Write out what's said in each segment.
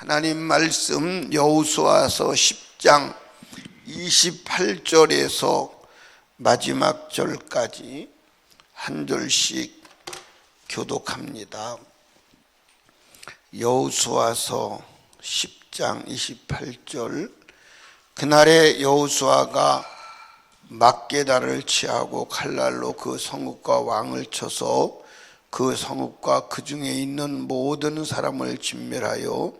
하나님 말씀 여호수아서 10장 28절에서 마지막 절까지 한 절씩 교독합니다. 여호수아서 10장 28절. 그날에 여호수아가 막게다를 취하고 칼날로 그 성읍과 왕을 쳐서 그 성읍과 그 중에 있는 모든 사람을 진멸하여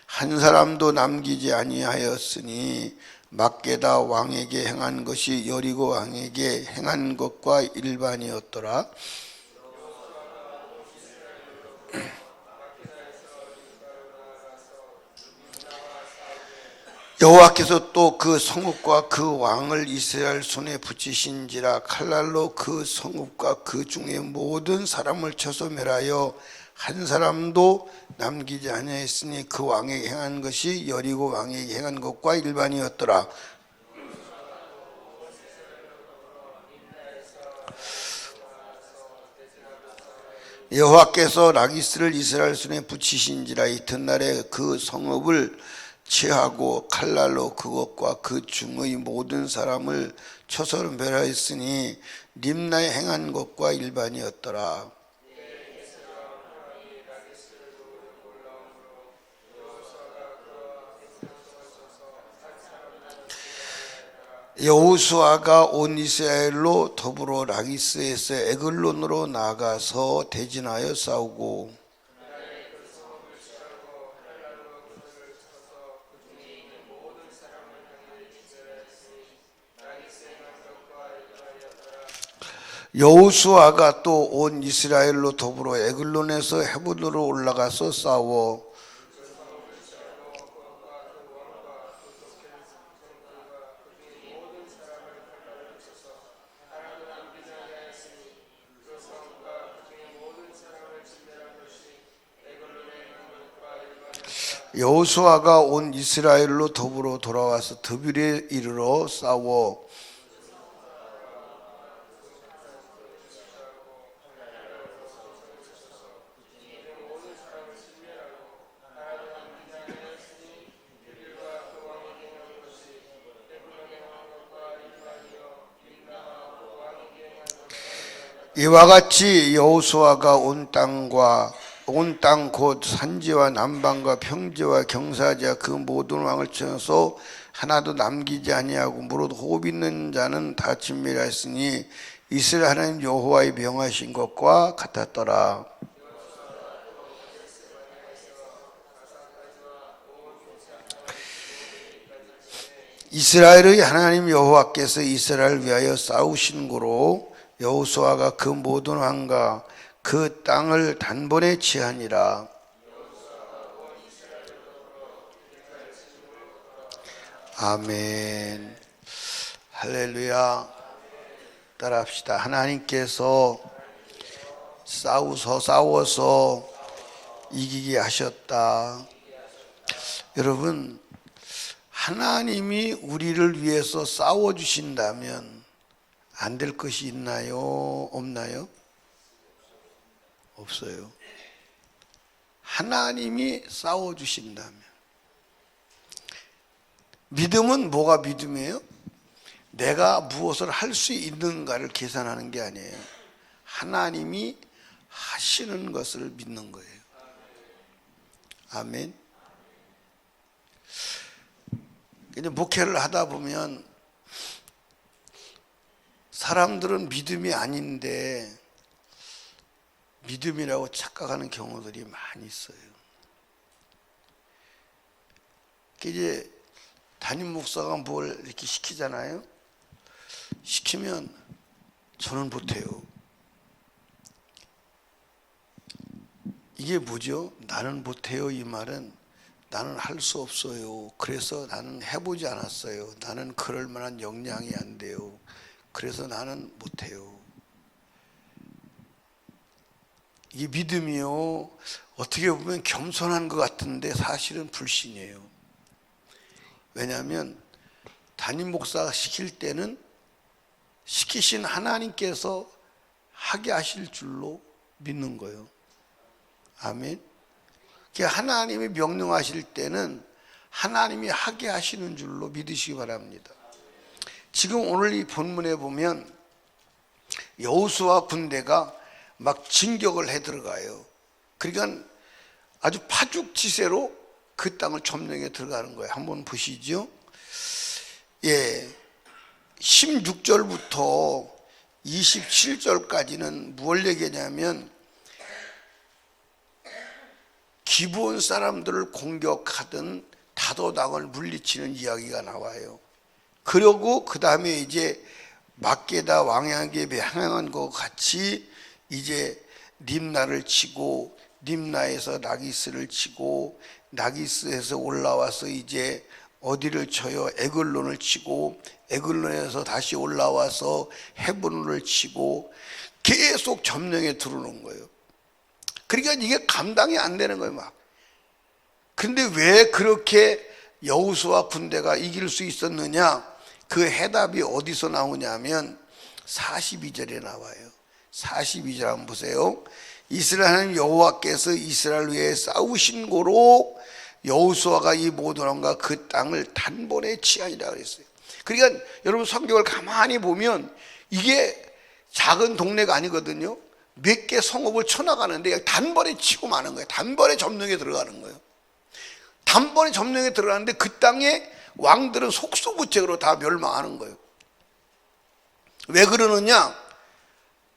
한 사람도 남기지 아니하였으니 막게다 왕에게 행한 것이 여리고 왕에게 행한 것과 일반이었더라. 여호와께서 또 그 성읍과 그 왕을 이스라엘 손에 붙이신지라. 칼날로 그 성읍과 그 중에 모든 사람을 쳐서 멸하여 한 사람도 남기지 아니하였으니 그 왕에게 행한 것이 여리고 왕에게 행한 것과 일반이었더라. 여호와께서 라기스를 이스라엘 손에 붙이신지라. 이튿날에 그 성읍을 취하고 칼날로 그것과 그 중의 모든 사람을 쳐서 멸하였으니 림나에 행한 것과 일반이었더라. 여호수아가 온 이스라엘로 더불어 라기스에서 에글론으로 나가서 대진하여 싸우고 여호수아가 또 온 이스라엘로 더불어 에글론에서 헤브론으로 올라가서 싸워 여호수아가 온 이스라엘로 더불어 돌아와서 드빌에 이르러 싸워 이와 같이 여호수아가 온 땅 곧 산지와 남방과 평지와 경사지와 그 모든 왕을 쳐서 하나도 남기지 아니하고 무릇 호흡 있는 자는 다 진멸하였으니 이스라엘 하나님 여호와의 명하신 것과 같았더라. 이스라엘의 하나님 여호와께서 이스라엘을 위하여 싸우신 고로 여호수아가 그 모든 왕과 그 땅을 단번에 취하니라. 아멘. 할렐루야. 따라합시다. 하나님께서 싸워서 이기게 하셨다. 여러분, 하나님이 우리를 위해서 싸워주신다면 안 될 것이 있나요? 없나요? 없어요. 하나님이 싸워주신다면. 믿음은 뭐가 믿음이에요? 내가 무엇을 할 수 있는가를 계산하는 게 아니에요. 하나님이 하시는 것을 믿는 거예요. 아멘. 이제 목회를 하다 보면 사람들은 믿음이 아닌데 믿음이라고 착각하는 경우들이 많이 있어요. 이제 담임 목사가 뭘 이렇게 시키잖아요. 시키면 저는 못해요. 이게 뭐죠? 나는 못해요. 이 말은 나는 할 수 없어요. 그래서 나는 해보지 않았어요. 나는 그럴 만한 역량이 안 돼요. 그래서 나는 못해요. 이 믿음이요, 어떻게 보면 겸손한 것 같은데 사실은 불신이에요. 왜냐하면 담임 목사가 시킬 때는 시키신 하나님께서 하게 하실 줄로 믿는 거예요. 아멘. 하나님이 명령하실 때는 하나님이 하게 하시는 줄로 믿으시기 바랍니다. 지금 오늘 이 본문에 보면 여호수아 군대가 막 진격을 해 들어가요. 그러니까 아주 파죽지세로 그 땅을 점령해 들어가는 거예요. 한번 보시죠. 16절부터 27절까지는 뭘 얘기하냐면 기브온 사람들을 공격하던 다도당을 물리치는 이야기가 나와요. 그러고 그 다음에 이제 막게다 왕에게 향한 것 같이 이제 림나를 치고 림나에서 나기스를 치고 나기스에서 올라와서 이제 어디를 쳐요? 에글론을 치고 에글론에서 다시 올라와서 헤브론을 치고 계속 점령에 들어오는 거예요. 그러니까 이게 감당이 안 되는 거예요, 막. 근데 왜 그렇게 여호수아 군대가 이길 수 있었느냐? 그 해답이 어디서 나오냐면 42절에 나와요. 42절 한번 보세요. 이스라엘 하나님 여호와께서 이스라엘 위에 싸우신 고로 여호수아가 이 모든 왕과 그 땅을 단번에 취하니라 그랬어요. 그러니까 여러분 성경을 가만히 보면 이게 작은 동네가 아니거든요. 몇 개 성읍을 쳐나가는데 단번에 치고 마는 거예요. 단번에 점령에 들어가는 거예요. 단번에 점령에 들어가는데 그 땅에 왕들은 속수무책으로 다 멸망하는 거예요. 왜 그러느냐?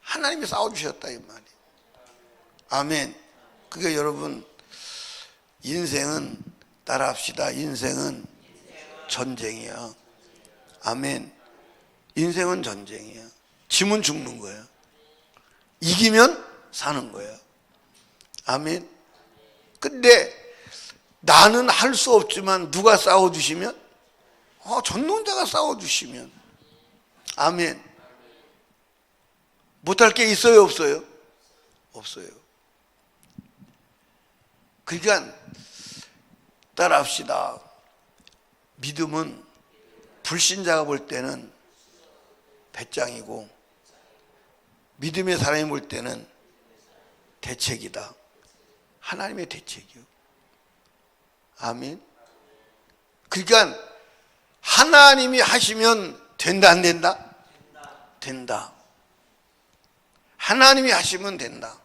하나님이 싸워주셨다 이 말이에요. 아멘. 그러니까 여러분 인생은 따라합시다. 인생은 전쟁이야. 아멘. 인생은 전쟁이야. 지면 죽는 거야. 이기면 사는 거야. 아멘. 근데 나는 할 수 없지만 누가 싸워주시면? 전능자가 싸워주시면. 아멘. 못할 게 있어요, 없어요? 없어요. 그러니까 따라합시다. 믿음은 불신자가 볼 때는 배짱이고 믿음의 사람이 볼 때는 대책이다. 하나님의 대책이요. 아멘. 그러니까 하나님이 하시면 된다 안 된다? 된다. 하나님이 하시면 된다.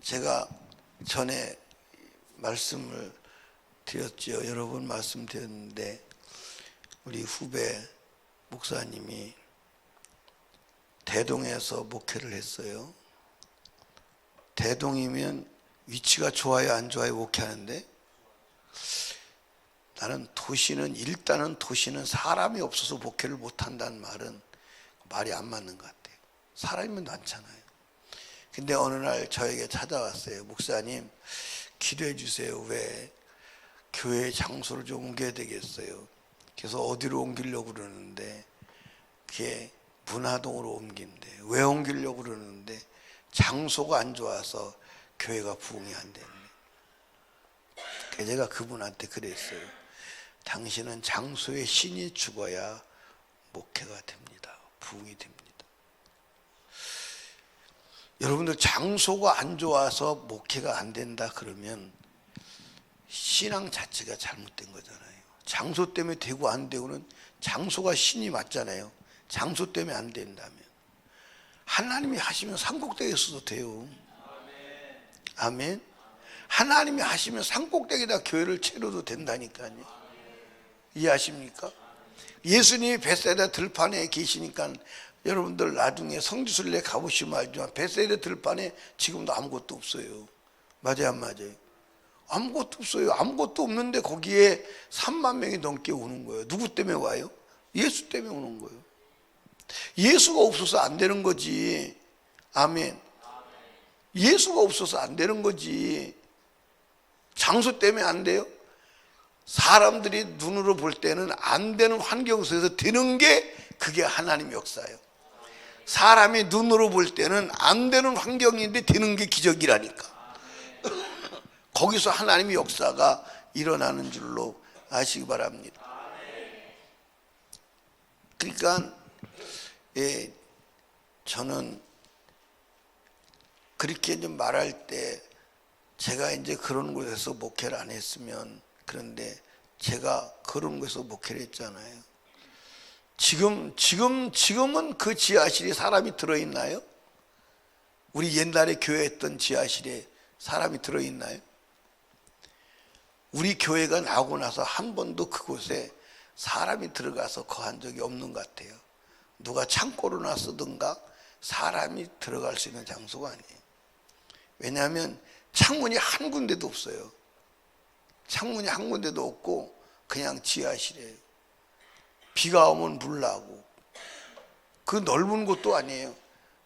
제가 전에 말씀을 드렸죠. 여러 번 말씀드렸는데 우리 후배 목사님이 대동에서 목회를 했어요. 대동이면 위치가 좋아요 안 좋아요 목회하는데 나는 일단은 도시는 사람이 없어서 목회를 못한다는 말은 말이 안 맞는 것 같아요. 사람이면 많잖아요. 근데 어느 날 저에게 찾아왔어요. 목사님 기도해 주세요. 왜 교회 장소를 좀 옮겨야 되겠어요. 그래서 어디로 옮기려고 그러는데 그게 문화동으로 옮긴대. 왜 옮기려고 그러는데 장소가 안 좋아서 교회가 부흥이 안 되네. 그래서 제가 그분한테 그랬어요. 당신은 장소의 신이 죽어야 목회가 됩니다. 부흥이 됩니다. 여러분들 장소가 안 좋아서 목회가 안 된다 그러면 신앙 자체가 잘못된 거잖아요. 장소 때문에 되고 안 되고는 장소가 신이 맞잖아요. 장소 때문에 안 된다면 하나님이 하시면 산꼭대기에 서도 돼요. 아멘. 하나님이 하시면 산꼭대기에다 교회를 채워도 된다니까요. 이해하십니까? 예수님이 벳사이다 들판에 계시니까 여러분들 나중에 성지순례 가보시면 알지만 벳사이다 들판에 지금도 아무것도 없어요. 맞아요 안 맞아요? 아무것도 없어요. 아무것도 없는데 거기에 3만 명이 넘게 오는 거예요. 누구 때문에 와요? 예수 때문에 오는 거예요. 예수가 없어서 안 되는 거지. 아멘. 예수가 없어서 안 되는 거지. 장소 때문에 안 돼요? 사람들이 눈으로 볼 때는 안 되는 환경 속에서 되는 게 그게 하나님의 역사예요. 사람이 눈으로 볼 때는 안 되는 환경인데 되는 게 기적이라니까. 거기서 하나님의 역사가 일어나는 줄로 아시기 바랍니다. 그러니까 저는 그렇게 좀 말할 때 제가 이제 그런 곳에서 목회를 안 했으면, 그런데 제가 그런 곳에서 목회를 했잖아요. 지금은 그 지하실에 사람이 들어있나요? 우리 옛날에 교회 했던 지하실에 사람이 들어있나요? 우리 교회가 나오고 나서 한 번도 그곳에 사람이 들어가서 거한 적이 없는 것 같아요. 누가 창고로나 쓰든가 사람이 들어갈 수 있는 장소가 아니에요. 왜냐하면 창문이 한 군데도 없어요. 창문이 한 군데도 없고 그냥 지하실이에요. 비가 오면 물 나고, 그 넓은 곳도 아니에요.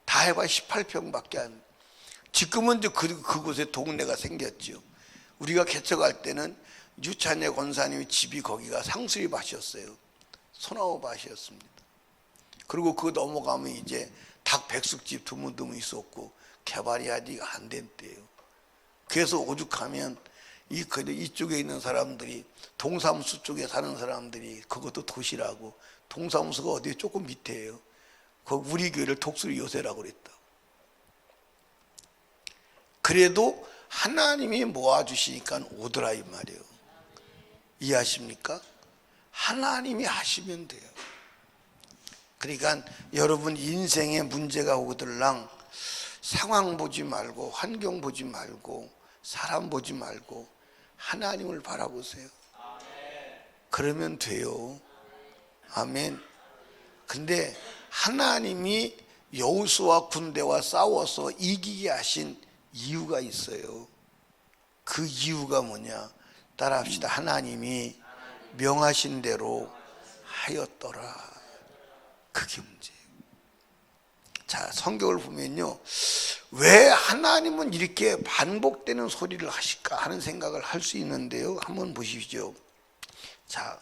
다 해봐 18평밖에 안. 지금은 이제 그곳에 동네가 생겼죠. 우리가 개척할 때는 유찬예 권사님의 집이 거기가 상수리 밭이었어요. 소나무 밭이었습니다. 그리고 그 넘어가면 이제 닭 백숙집 드문드문 있었고 개발이 아직 안 된 때예요. 그래서 오죽하면 이쪽에 있는 사람들이, 동사무소 쪽에 사는 사람들이, 그것도 도시라고, 동사무소가 어디에 조금 밑에예요. 그 우리 교회를 독수리 요새라고 그랬다고. 그래도 하나님이 모아주시니까 오더라 이 말이에요. 이해하십니까? 하나님이 하시면 돼요. 그러니까 여러분 인생에 문제가 오더랑 상황 보지 말고, 환경 보지 말고, 사람 보지 말고 하나님을 바라보세요. 그러면 돼요. 아멘. 근데 하나님이 여호수아 군대와 싸워서 이기게 하신 이유가 있어요. 그 이유가 뭐냐? 따라합시다. 하나님이 명하신 대로 하였더라. 그게 문제예요. 자, 성경을 보면요, 왜 하나님은 이렇게 반복되는 소리를 하실까 하는 생각을 할 수 있는데요. 한번 보십시오. 자,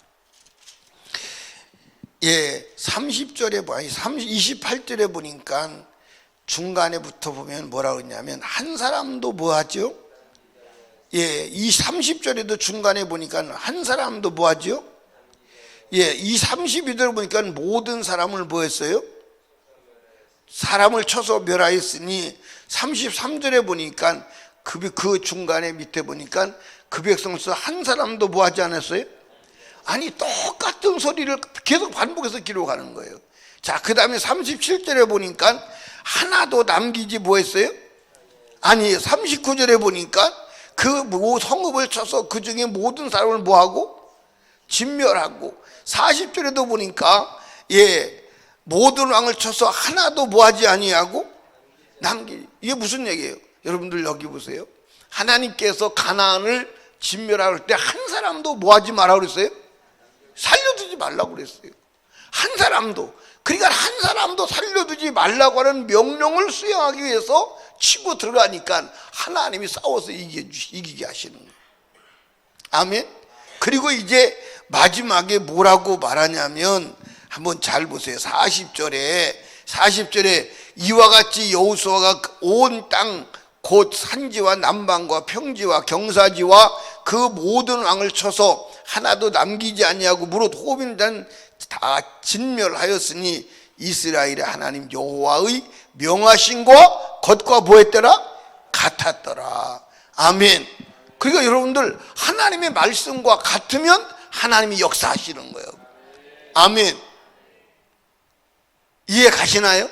30절에 28절에 보니까 중간에부터 보면 뭐라고 했냐면 한 사람도 뭐 하죠? 이 30절에도 중간에 보니까 한 사람도 뭐 하죠? 이 32절 보니까 모든 사람을 뭐 했어요? 사람을 쳐서 멸하였으니, 33절에 보니까 그 중간에 밑에 보니까 그 백성에서 한 사람도 뭐 하지 않았어요? 아니, 똑같은 소리를 계속 반복해서 기록하는 거예요. 자, 그 다음에 37절에 보니까 하나도 남기지 뭐 했어요? 아니, 39절에 보니까 그 성읍을 쳐서 그 중에 모든 사람을 뭐 하고? 진멸하고, 40절에도 보니까 모든 왕을 쳐서 하나도 뭐 하지 아니하고 남기. 이게 무슨 얘기예요? 여러분들 여기 보세요. 하나님께서 가나안을 진멸할 때 한 사람도 뭐 하지 말라고 그랬어요? 살려두지 말라고 그랬어요. 한 사람도. 그러니까 한 사람도 살려두지 말라고 하는 명령을 수행하기 위해서 치고 들어가니까 하나님이 싸워서 이기게 하시는 거예요. 아멘. 그리고 이제 마지막에 뭐라고 말하냐면, 한번 잘 보세요. 40절에 이와 같이 여호수아가 온 땅 곧 산지와 남방과 평지와 경사지와 그 모든 왕을 쳐서 하나도 남기지 아니하고 무릇 호빈단 다 진멸하였으니 이스라엘의 하나님 여호와의 명하신과 것과 뭐했더라? 같았더라. 아멘. 그러니까 여러분들 하나님의 말씀과 같으면 하나님이 역사하시는 거예요. 아멘. 이해 가시나요?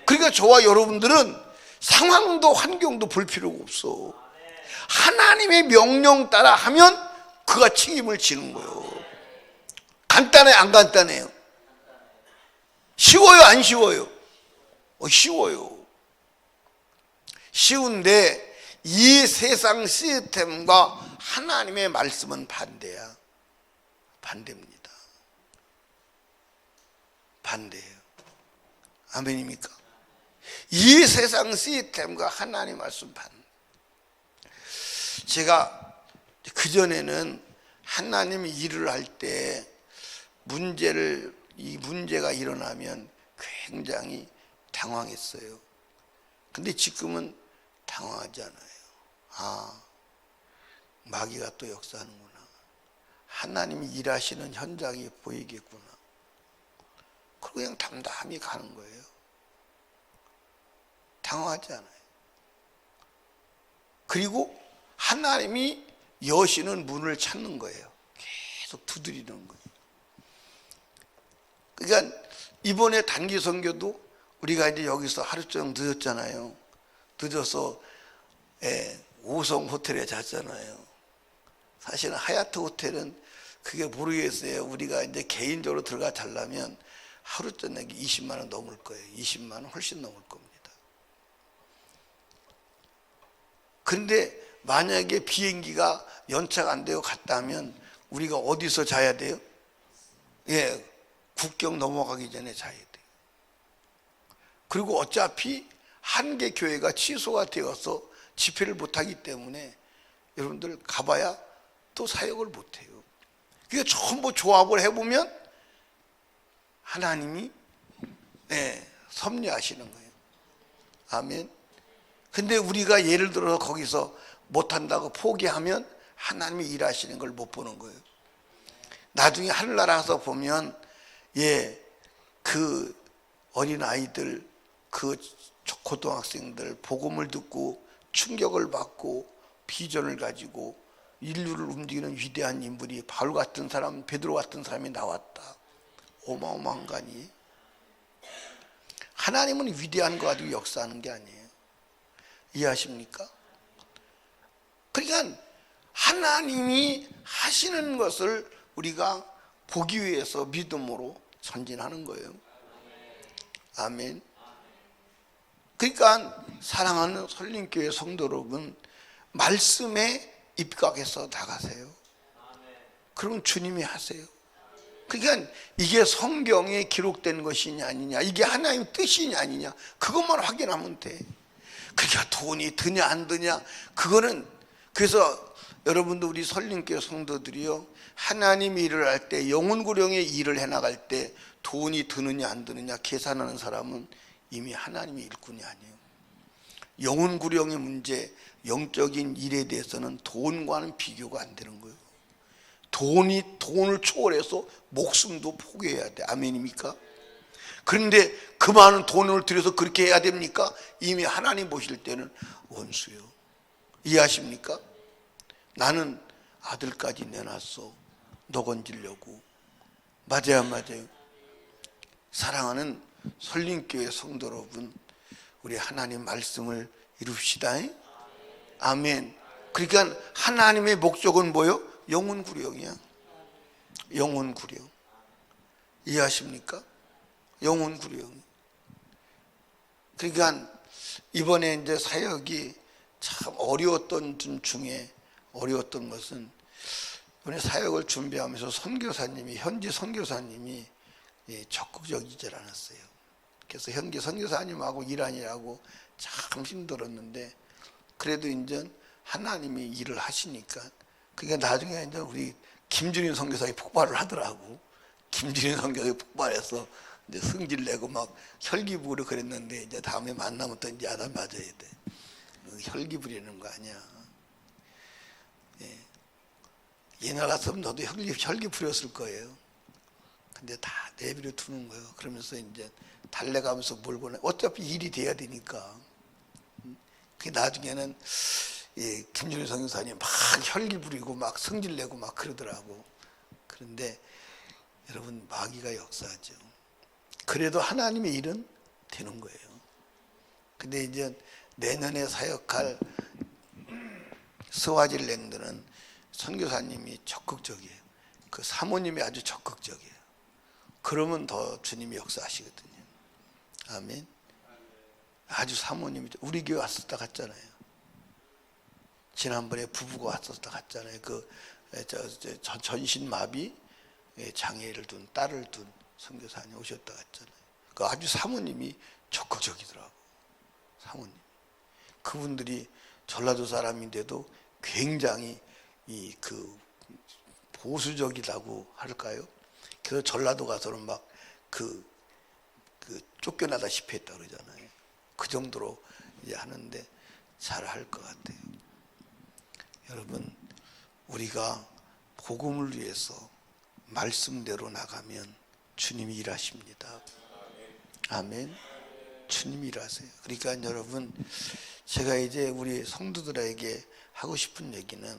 그러니까 저와 여러분들은 상황도 환경도 볼 필요가 없어. 하나님의 명령 따라 하면 그가 책임을 지는 거예요. 간단해 안 간단해요? 쉬워요 안 쉬워요? 쉬워요. 쉬운데 이 세상 시스템과 하나님의 말씀은 반대야. 반대입니다. 반대예요. 아멘입니까? 이 세상 시스템과 하나님 말씀 반. 제가 그전에는 하나님이 일을 할 때 이 문제가 일어나면 굉장히 당황했어요. 근데 지금은 당황하지 않아요. 마귀가 또 역사하는구나. 하나님이 일하시는 현장이 보이겠구나. 그리고 그냥 담담히 가는 거예요. 당황하지 않아요. 그리고 하나님이 여시는 문을 찾는 거예요. 계속 두드리는 거예요. 그러니까 이번에 단기 선교도 우리가 이제 여기서 하루 종일 늦었잖아요. 늦어서 5성 호텔에 잤잖아요. 사실은 하얏트 호텔은 그게 모르겠어요. 우리가 이제 개인적으로 들어가 자려면 하루 저녁에 20만 원 넘을 거예요. 20만 원 훨씬 넘을 겁니다. 그런데 만약에 비행기가 연착 안 되고 갔다면 우리가 어디서 자야 돼요? 국경 넘어가기 전에 자야 돼요. 그리고 어차피 한 개 교회가 취소가 되어서 집회를 못하기 때문에 여러분들 가봐야 또 사역을 못해요. 그게 전부 조합을 해보면 하나님이 섭리하시는 거예요. 아멘. 근데 우리가 예를 들어서 거기서 못한다고 포기하면 하나님이 일하시는 걸 못 보는 거예요. 나중에 하늘나라 가서 보면 그 어린아이들, 그 고등학생들 복음을 듣고 충격을 받고 비전을 가지고 인류를 움직이는 위대한 인물이 바울 같은 사람, 베드로 같은 사람이 나왔다. 어마어마한 거 아니에요? 하나님은 위대한 거 가지고 역사하는 게 아니에요. 이해하십니까? 그러니까 하나님이 하시는 것을 우리가 보기 위해서 믿음으로 전진하는 거예요. 아멘. 그러니까 사랑하는 설림교회 성도 여러분, 말씀에 입각해서 나가세요. 그럼 주님이 하세요. 그러니까 이게 성경에 기록된 것이냐 아니냐, 이게 하나님의 뜻이냐 아니냐, 그것만 확인하면 돼. 그러니까 돈이 드냐 안 드냐, 그거는, 그래서 여러분도 우리 설림교회 성도들이요, 하나님 일을 할 때, 영혼구령의 일을 해나갈 때 돈이 드느냐 안 드느냐 계산하는 사람은 이미 하나님의 일꾼이 아니에요. 영혼구령의 문제, 영적인 일에 대해서는 돈과는 비교가 안 되는 거예요. 돈을 초월해서 목숨도 포기해야 돼. 아멘입니까? 그런데 그 많은 돈을 들여서 그렇게 해야 됩니까? 이미 하나님 보실 때는 원수요. 이해하십니까? 나는 아들까지 내놨어. 너 건지려고. 맞아요, 맞아요. 사랑하는 설림교회 성도 여러분, 우리 하나님 말씀을 이룹시다. 아멘. 그러니까 하나님의 목적은 뭐요? 영혼구령이야. 영혼구령. 이해하십니까? 영혼구령. 그러니까 이번에 이제 사역이 참 어려웠던 중에 어려웠던 것은, 이번에 사역을 준비하면서 선교사님이, 현지 선교사님이 적극적이질 않았어요. 그래서 현지 선교사님하고 일하느라고 참 힘들었는데, 그래도 이제 하나님이 일을 하시니까, 그러니까 나중에 이제 우리 김준인 선교사가 폭발을 하더라고. 김준인 선교사가 폭발해서 이제 승질 내고 막 혈기 부리고 그랬는데, 이제 다음에 만나면 또 이제 야단 맞아야 돼. 혈기 부리는 거 아니야. 옛날 같으면 너도 혈기 부렸을 거예요. 근데 다 내버려 두는 거예요. 그러면서 이제 달래가면서 몰고 어차피 일이 돼야 되니까. 그 나중에는 김준일 선교사님 막 혈기 부리고 막 성질 내고 막 그러더라고. 그런데 여러분, 마귀가 역사하죠. 그래도 하나님의 일은 되는 거예요. 근데 이제 내년에 사역할 스와질랜드는 선교사님이 적극적이에요. 그 사모님이 아주 적극적이에요. 그러면 더 주님이 역사하시거든요. 아멘. 아주 사모님이, 우리 교회 왔었다 갔잖아요. 지난번에 부부가 왔었다 갔잖아요. 그 전신마비 장애를 둔 딸을 둔 선교사님 오셨다 갔잖아요. 그 아주 사모님이 적극적이더라고. 사모님. 그분들이 전라도 사람인데도 굉장히 그 보수적이라고 할까요? 그래서 전라도 가서는 막 그 쫓겨나다시피 했다 그러잖아요. 그 정도로 이제 하는데 잘 할 것 같아요. 여러분, 우리가 복음을 위해서 말씀대로 나가면 주님이 일하십니다. 아멘. 주님이 일하세요. 그러니까 여러분, 제가 이제 우리 성도들에게 하고 싶은 얘기는,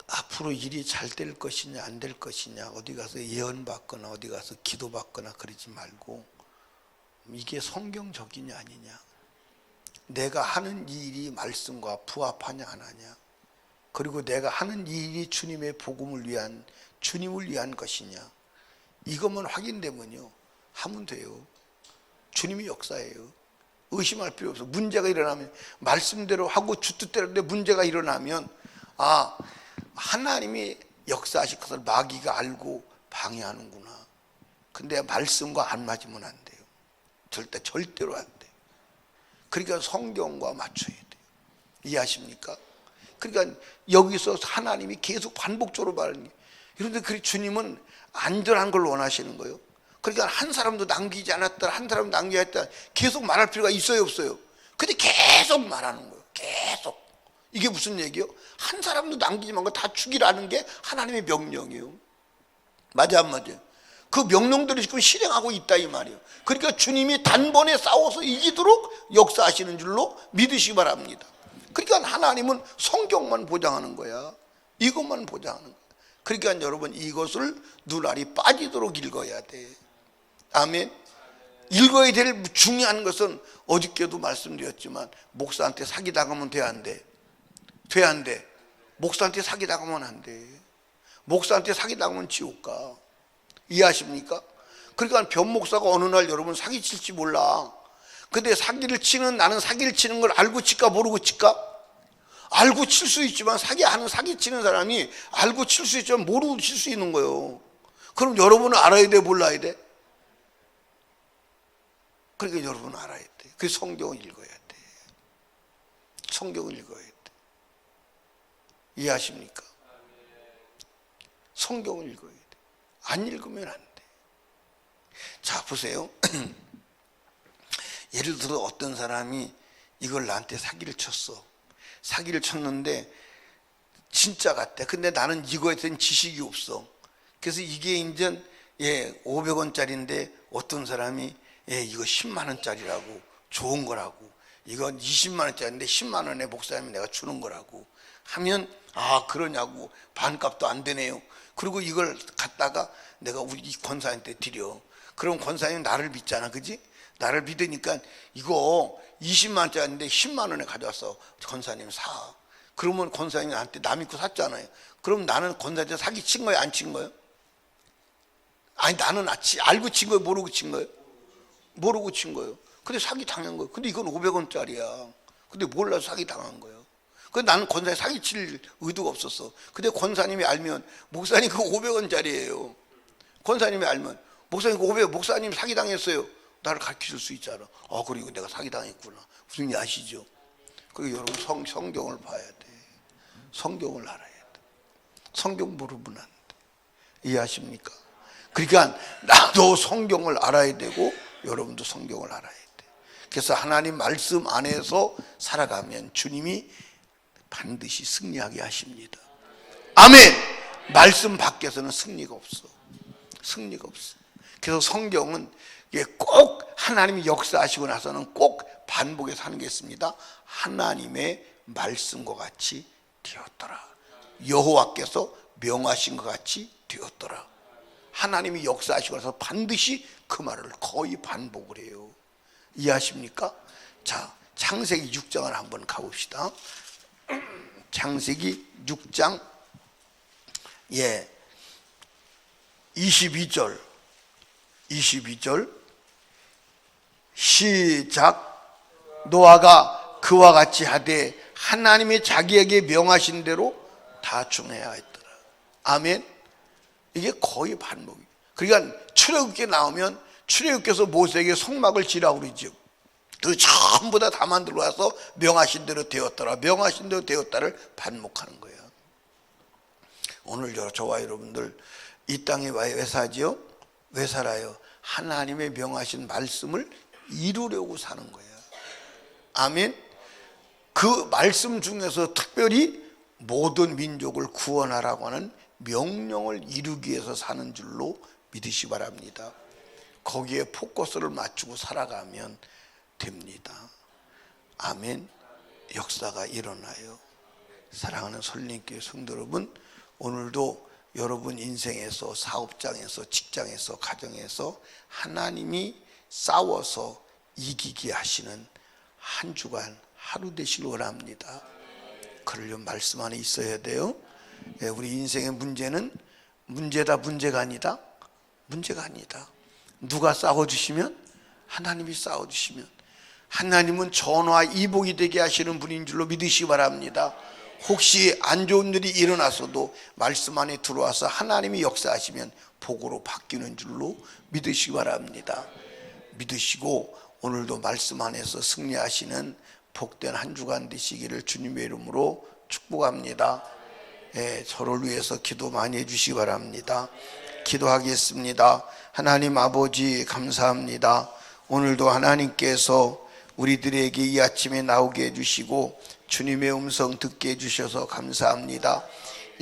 앞으로 일이 잘 될 것이냐 안 될 것이냐, 어디 가서 예언 받거나 어디 가서 기도 받거나 그러지 말고, 이게 성경적이냐 아니냐, 내가 하는 이 일이 말씀과 부합하냐 안 하냐, 그리고 내가 하는 이 일이 주님의 복음을 위한, 주님을 위한 것이냐, 이것만 확인되면요 하면 돼요. 주님이 역사예요. 의심할 필요 없어. 문제가 일어나면 말씀대로 하고 주 뜻대로 하는데 문제가 일어나면, 아, 하나님이 역사하실 것을 마귀가 알고 방해하는구나. 근데 말씀과 안 맞으면 안 돼요. 절대로 안 돼요. 그러니까 성경과 맞춰야 돼요. 이해하십니까? 그러니까 여기서 하나님이 계속 반복적으로 말하는 게, 그런데 그 주님은 안전한 걸 원하시는 거예요. 그러니까 한 사람도 남기지 않았다, 한 사람도 남기지 않았다, 계속 말할 필요가 있어요 없어요? 근데 계속 말하는 거예요. 계속. 이게 무슨 얘기예요? 한 사람도 남기지 말고 다 죽이라는 게 하나님의 명령이에요. 맞아 안 맞아요? 그 명령들을 지금 실행하고 있다 이 말이에요. 그러니까 주님이 단번에 싸워서 이기도록 역사하시는 줄로 믿으시기 바랍니다. 그러니까 하나님은 성경만 보장하는 거야. 이것만 보장하는 거야. 그러니까 여러분, 이것을 눈알이 빠지도록 읽어야 돼. 아멘. 읽어야 될 중요한 것은 어저께도 말씀드렸지만, 목사한테 사기당하면 돼 안 돼? 돼 안 돼? 목사한테 사기당하면 안 돼. 목사한테 사기당하면 지옥 가. 이해하십니까? 그러니까 변목사가 어느 날 여러분 사기칠지 몰라. 근데 사기를 치는, 나는 사기를 치는 걸 알고 칠까 모르고 칠까? 알고 칠 수 있지만, 사기 치는 사람이 알고 칠 수 있지만 모르고 칠 수 있는 거예요. 그럼 여러분은 알아야 돼, 몰라야 돼? 그러니까 여러분은 알아야 돼. 그 성경을 읽어야 돼. 성경을 읽어야 돼. 이해하십니까? 성경을 읽어야 돼. 안 읽으면 안 돼. 자, 보세요. 예를 들어 어떤 사람이 이걸 나한테 사기를 쳤어. 사기를 쳤는데 진짜 같대. 근데 나는 이거에 대한 지식이 없어. 그래서 이게 이제 500원짜리인데 어떤 사람이 이거 10만 원짜리라고, 좋은 거라고, 이건 20만 원짜리인데 10만 원에 목사님이 내가 주는 거라고 하면, 아 그러냐고, 반값도 안 되네요. 그리고 이걸 갖다가 내가 우리 권사님한테 드려. 그럼 권사님 나를 믿잖아, 그지? 나를 믿으니까 이거 20만 원짜리인데 10만 원에 가져왔어. 권사님 사. 그러면 권사님이 나한테 나 믿고 샀잖아요. 그럼 나는 권사님한테 사기 친 거예요, 안 친 거예요? 아니, 나는 알고 친 거예요, 모르고 친 거예요? 모르고 친 거예요. 근데 사기 당한 거예요. 근데 이건 500원짜리야. 근데 몰라서 사기 당한 거예요. 근데 나는 권사님 사기 칠 의도가 없었어. 근데 권사님이 알면, 목사님 그거 500원짜리예요. 권사님이 알면, 목사님 그거 500원, 목사님 사기 당했어요. 나를 가르쳐줄 수 있잖아. 그리고 내가 사기 당했구나. 무슨 일 아시죠? 그리고 여러분 성경을 봐야 돼. 성경을 알아야 돼. 성경 모르면 안 돼. 이해하십니까? 그러니까 나도 성경을 알아야 되고 여러분도 성경을 알아야 돼. 그래서 하나님 말씀 안에서 살아가면 주님이 반드시 승리하게 하십니다. 아멘. 말씀 밖에서는 승리가 없어. 승리가 없어. 그래서 성경은 꼭 하나님이 역사하시고 나서는 꼭 반복해서 하는 게 있습니다. 하나님의 말씀과 같이 되었더라. 여호와께서 명하신 것 같이 되었더라. 하나님이 역사하시고 나서 반드시 그 말을 거의 반복을 해요. 이해하십니까? 자, 창세기 6장을 한번 가봅시다. 창세기 6장 22절 시작. 노아가 그와 같이 하되 하나님이 자기에게 명하신 대로 다 중해하였더라. 아멘. 이게 거의 반복이에요. 그러니까 출애굽기에 나오면 출애굽께서 모세에게 성막을 지라고 그러죠. 그 전부 다 만들어 와서 명하신 대로 되었더라, 명하신 대로 되었다를 반복하는 거예요. 오늘 저와 여러분들 이 땅에 왜 사지요? 왜 살아요? 하나님의 명하신 말씀을 이루려고 사는 거예요. 아멘. 그 말씀 중에서 특별히 모든 민족을 구원하라고 하는 명령을 이루기 위해서 사는 줄로 믿으시 바랍니다. 거기에 포커스를 맞추고 살아가면 됩니다. 아멘. 역사가 일어나요. 사랑하는 설림교회 성도 여러분, 오늘도 여러분 인생에서, 사업장에서, 직장에서, 가정에서 하나님이 싸워서 이기게 하시는 한 주간 하루 되시길 원합니다. 그러려면 말씀 안에 있어야 돼요. 우리 인생의 문제는 문제가 아니다. 문제가 아니다. 누가 싸워주시면? 하나님이 싸워주시면. 하나님은 전화 이복이 되게 하시는 분인 줄로 믿으시기 바랍니다. 혹시 안 좋은 일이 일어나서도 말씀 안에 들어와서 하나님이 역사하시면 복으로 바뀌는 줄로 믿으시기 바랍니다. 믿으시고 오늘도 말씀 안에서 승리하시는 복된 한 주간 되시기를 주님의 이름으로 축복합니다. 저를 위해서 기도 많이 해주시기 바랍니다. 기도하겠습니다. 하나님 아버지 감사합니다. 오늘도 하나님께서 우리들에게 이 아침에 나오게 해주시고 주님의 음성 듣게 해주셔서 감사합니다.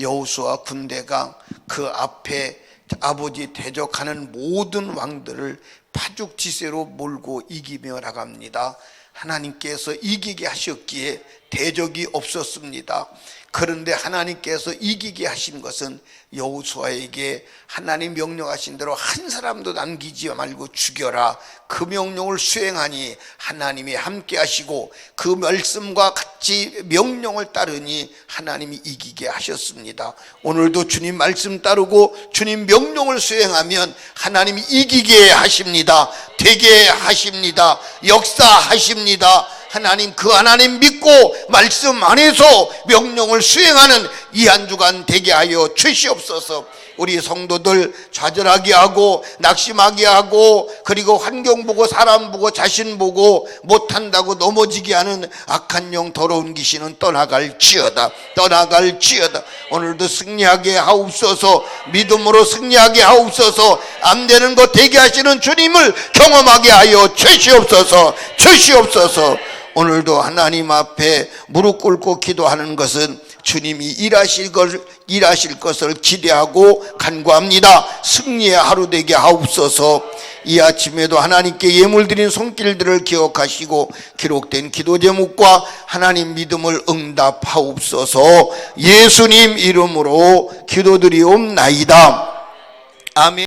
여호수아 군대가 그 앞에 아버지 대적하는 모든 왕들을 파죽지세로 몰고 이기며 나갑니다. 하나님께서 이기게 하셨기에 대적이 없었습니다. 그런데 하나님께서 이기게 하신 것은 여호수아에게 하나님 명령하신 대로 한 사람도 남기지 말고 죽여라, 그 명령을 수행하니 하나님이 함께 하시고 그 말씀과 같이 명령을 따르니 하나님이 이기게 하셨습니다. 오늘도 주님 말씀 따르고 주님 명령을 수행하면 하나님이 이기게 하십니다. 되게 하십니다. 역사하십니다. 하나님, 그 하나님 믿고 말씀 안에서 명령을 수행하는 이 한 주간 되게 하여 주시옵소서. 우리 성도들 좌절하게 하고 낙심하게 하고 그리고 환경 보고 사람 보고 자신 보고 못한다고 넘어지게 하는 악한 영 더러운 귀신은 떠나갈지어다. 오늘도 승리하게 하옵소서. 믿음으로 승리하게 하옵소서. 안 되는 것 되게 하시는 주님을 경험하게 하여 주시옵소서. 오늘도 하나님 앞에 무릎 꿇고 기도하는 것은 주님이 일하실 것을 기대하고 간구합니다. 승리의 하루 되게 하옵소서. 이 아침에도 하나님께 예물 드린 손길들을 기억하시고 기록된 기도 제목과 하나님 믿음을 응답하옵소서. 예수님 이름으로 기도드리옵나이다. 아멘.